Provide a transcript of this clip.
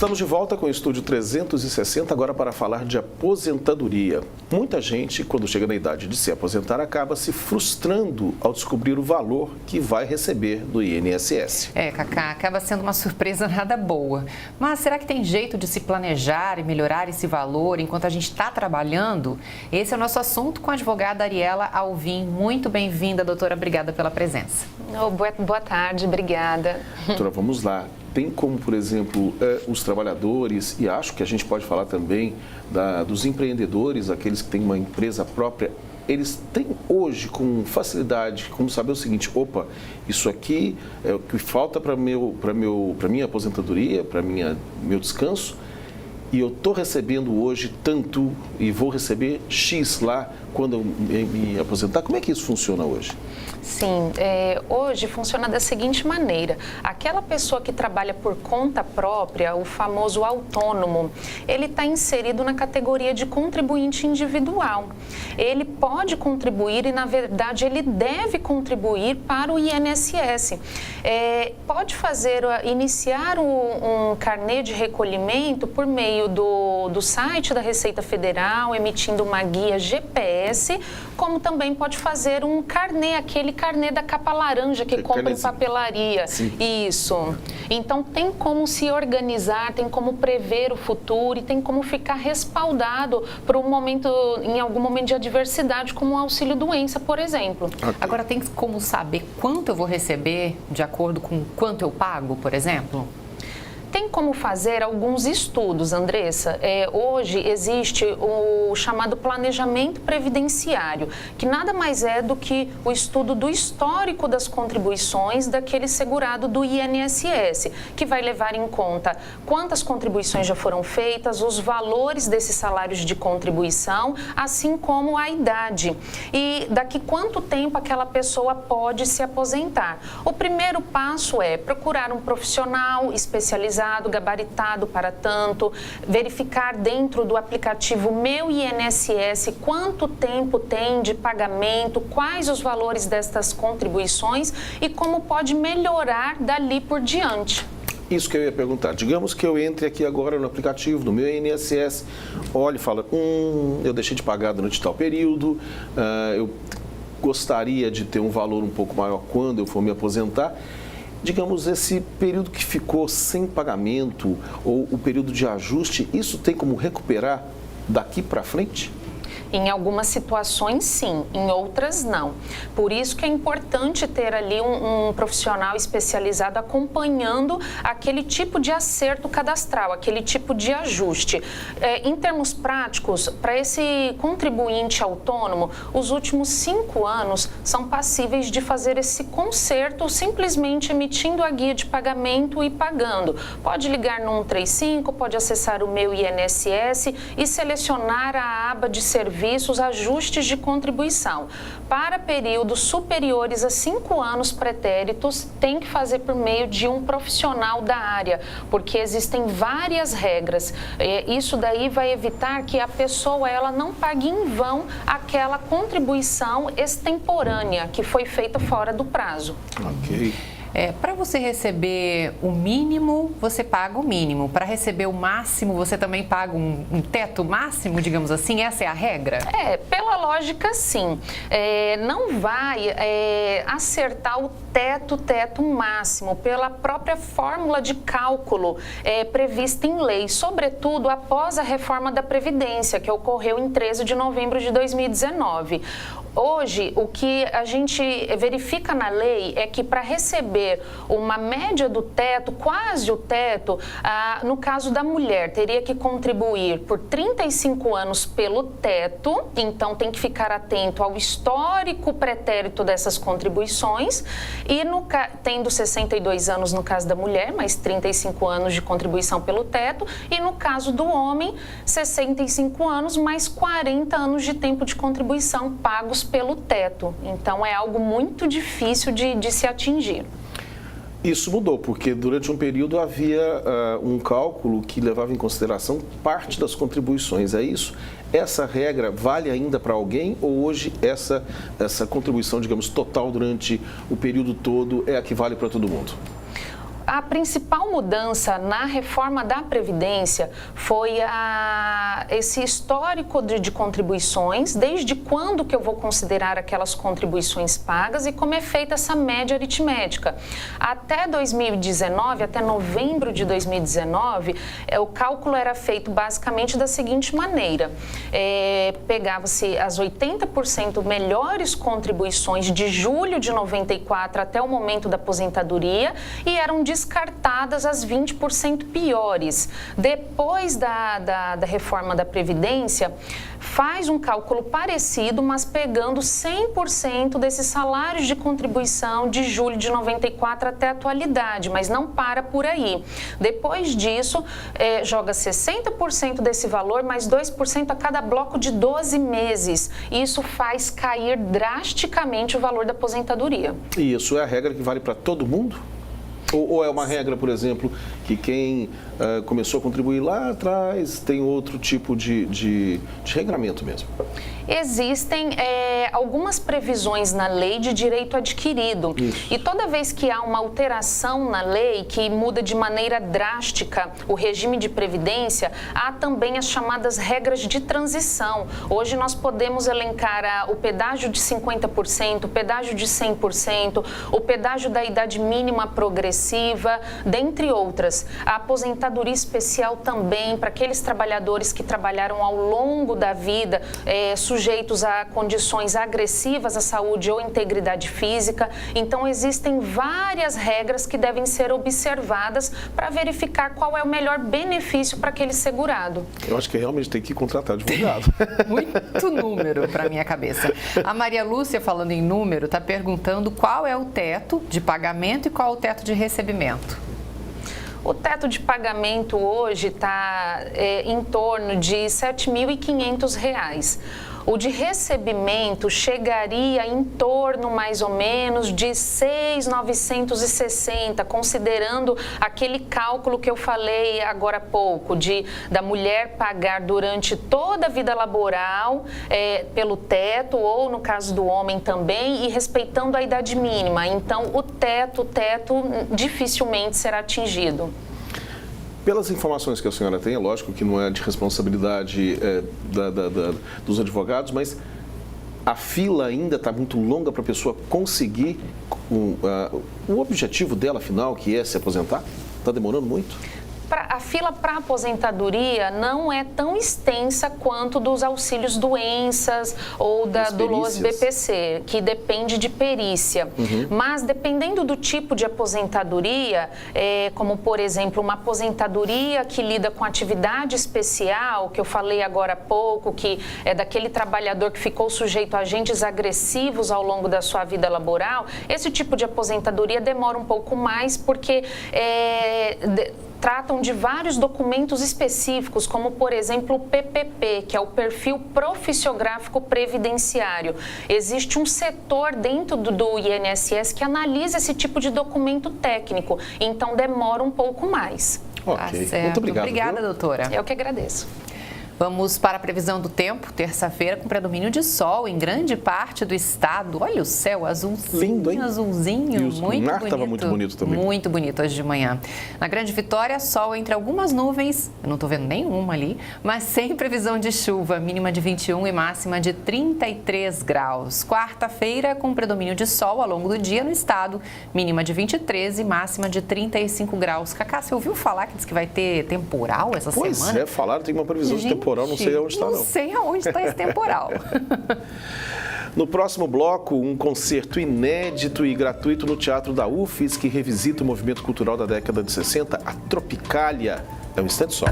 Estamos de volta com o Estúdio 360, agora para falar de aposentadoria. Muita gente, quando chega na idade de se aposentar, acaba se frustrando ao descobrir o valor que vai receber do INSS. Cacá, acaba sendo uma surpresa nada boa. Mas será que tem jeito de se planejar e melhorar esse valor enquanto a gente está trabalhando? Esse é o nosso assunto com a advogada Ariela Alvim. Muito bem-vinda, doutora. Obrigada pela presença. Boa tarde, obrigada. Doutora, vamos lá. Tem como, por exemplo, os trabalhadores, e acho que a gente pode falar também dos empreendedores, aqueles que têm uma empresa própria, eles têm hoje com facilidade como saber o seguinte: opa, isso aqui é o que falta para minha aposentadoria, para meu descanso, e eu estou recebendo hoje tanto e vou receber X lá quando eu me aposentar. Como é que isso funciona hoje? Sim, hoje funciona da seguinte maneira: aquela pessoa que trabalha por conta própria, o famoso autônomo, ele está inserido na categoria de contribuinte individual. Ele pode contribuir e, na verdade, ele deve contribuir para o INSS. Pode iniciar um carnê de recolhimento por meio do site da Receita Federal, emitindo uma guia GPS, como também pode fazer um carnê, aquele carnê da capa laranja que compra em papelaria. Sim. Isso. Então, tem como se organizar, tem como prever o futuro e tem como ficar respaldado para em algum momento de adversidade, como o auxílio-doença, por exemplo. Okay. Agora, tem como saber quanto eu vou receber de acordo com quanto eu pago, por exemplo? Tem como fazer alguns estudos, Andressa. Hoje existe o chamado planejamento previdenciário, que nada mais é do que o estudo do histórico das contribuições daquele segurado do INSS, que vai levar em conta quantas contribuições já foram feitas, os valores desses salários de contribuição, assim como a idade. E daqui quanto tempo aquela pessoa pode se aposentar. O primeiro passo é procurar um profissional especializado, gabaritado para tanto, verificar dentro do aplicativo Meu INSS quanto tempo tem de pagamento, quais os valores destas contribuições e como pode melhorar dali por diante. Isso que eu ia perguntar. Digamos que eu entre aqui agora no aplicativo do Meu INSS, olhe e fala, eu deixei de pagar durante tal período, eu gostaria de ter um valor um pouco maior quando eu for me aposentar. Digamos, esse período que ficou sem pagamento ou o período de ajuste, isso tem como recuperar daqui para frente? Em algumas situações, sim. Em outras, não. Por isso que é importante ter ali um profissional especializado acompanhando aquele tipo de acerto cadastral, aquele tipo de ajuste. Em termos práticos, para esse contribuinte autônomo, os últimos 5 anos são passíveis de fazer esse conserto simplesmente emitindo a guia de pagamento e pagando. Pode ligar no 135, pode acessar o Meu INSS e selecionar a aba de serviços, ajustes de contribuição. Para períodos superiores a 5 anos pretéritos, tem que fazer por meio de um profissional da área, porque existem várias regras. Isso daí vai evitar que a pessoa não pague em vão aquela contribuição extemporânea que foi feita fora do prazo. Ok. Para você receber o mínimo, você paga o mínimo. Para receber o máximo, você também paga um teto máximo, digamos assim? Essa é a regra? Pela lógica, sim. Não vai acertar o teto máximo pela própria fórmula de cálculo prevista em lei, sobretudo após a reforma da Previdência, que ocorreu em 13 de novembro de 2019. Hoje, o que a gente verifica na lei é que para receber uma média do teto, quase o teto, no caso da mulher, teria que contribuir por 35 anos pelo teto, então tem que ficar atento ao histórico pretérito dessas contribuições, e tendo 62 anos no caso da mulher, mais 35 anos de contribuição pelo teto, e no caso do homem, 65 anos, mais 40 anos de tempo de contribuição pagos pelo teto. Então, é algo muito difícil de se atingir. Isso mudou, porque durante um período havia um cálculo que levava em consideração parte das contribuições, é isso? Essa regra vale ainda para alguém ou hoje essa contribuição, digamos, total durante o período todo é a que vale para todo mundo? A principal mudança na reforma da Previdência foi esse histórico de contribuições, desde quando que eu vou considerar aquelas contribuições pagas e como é feita essa média aritmética. Até 2019, até novembro de 2019, o cálculo era feito basicamente da seguinte maneira: pegava-se as 80% melhores contribuições de julho de 94 até o momento da aposentadoria e eram descartadas as 20% piores. Depois da reforma da Previdência, faz um cálculo parecido, mas pegando 100% desses salários de contribuição de julho de 94 até a atualidade, mas não para por aí. Depois disso, joga 60% desse valor, mais 2% a cada bloco de 12 meses. Isso faz cair drasticamente o valor da aposentadoria. E isso é a regra que vale para todo mundo? Ou é uma regra, por exemplo, que quem começou a contribuir lá atrás tem outro tipo de regramento mesmo? Existem algumas previsões na lei de direito adquirido. Isso. E toda vez que há uma alteração na lei que muda de maneira drástica o regime de previdência, há também as chamadas regras de transição. Hoje nós podemos elencar o pedágio de 50%, o pedágio de 100%, o pedágio da idade mínima progressiva, dentre outras. A aposentadoria especial também para aqueles trabalhadores que trabalharam ao longo da vida, sujeitos a condições agressivas à saúde ou integridade física. Então, existem várias regras que devem ser observadas para verificar qual é o melhor benefício para aquele segurado. Eu acho que realmente tem que contratar advogado. Muito número para minha cabeça. A Maria Lúcia, falando em número, está perguntando qual é o teto de pagamento e qual é o teto de recebimento. O teto de pagamento hoje está em torno de R$ 7.500. O de recebimento chegaria em torno, mais ou menos, de 6.960, considerando aquele cálculo que eu falei agora há pouco, da mulher pagar durante toda a vida laboral pelo teto, ou no caso do homem também, e respeitando a idade mínima. Então, o teto dificilmente será atingido. Pelas informações que a senhora tem, é lógico que não é de responsabilidade dos advogados, mas a fila ainda está muito longa para a pessoa conseguir o objetivo dela final, que é se aposentar? Está demorando muito? A fila para aposentadoria não é tão extensa quanto dos auxílios doenças ou do LOAS-BPC, que depende de perícia. Mas dependendo do tipo de aposentadoria, como por exemplo uma aposentadoria que lida com atividade especial, que eu falei agora há pouco, que é daquele trabalhador que ficou sujeito a agentes agressivos ao longo da sua vida laboral, esse tipo de aposentadoria demora um pouco mais porque tratam de vários documentos específicos, como, por exemplo, o PPP, que é o Perfil Profissiográfico Previdenciário. Existe um setor dentro do INSS que analisa esse tipo de documento técnico, então demora um pouco mais. Ok, muito obrigado. Obrigada, doutora. Eu que agradeço. Vamos para a previsão do tempo, terça-feira, com predomínio de sol em grande parte do estado. Olha o céu azulzinho, lindo, hein? Azulzinho, muito bonito. O mar estava muito bonito também. Muito bonito hoje de manhã. Na Grande Vitória, sol entre algumas nuvens, eu não estou vendo nenhuma ali, mas sem previsão de chuva, mínima de 21 e máxima de 33 graus. Quarta-feira, com predomínio de sol ao longo do dia no estado, mínima de 23 e máxima de 35 graus. Cacá, você ouviu falar que diz que vai ter temporal essa semana? Pois é, falaram, tem uma previsão de temporal. Não sei onde está, não. Não sei aonde está esse temporal. No próximo bloco, um concerto inédito e gratuito no Teatro da UFES, que revisita o movimento cultural da década de 60, a Tropicália. É um instante só.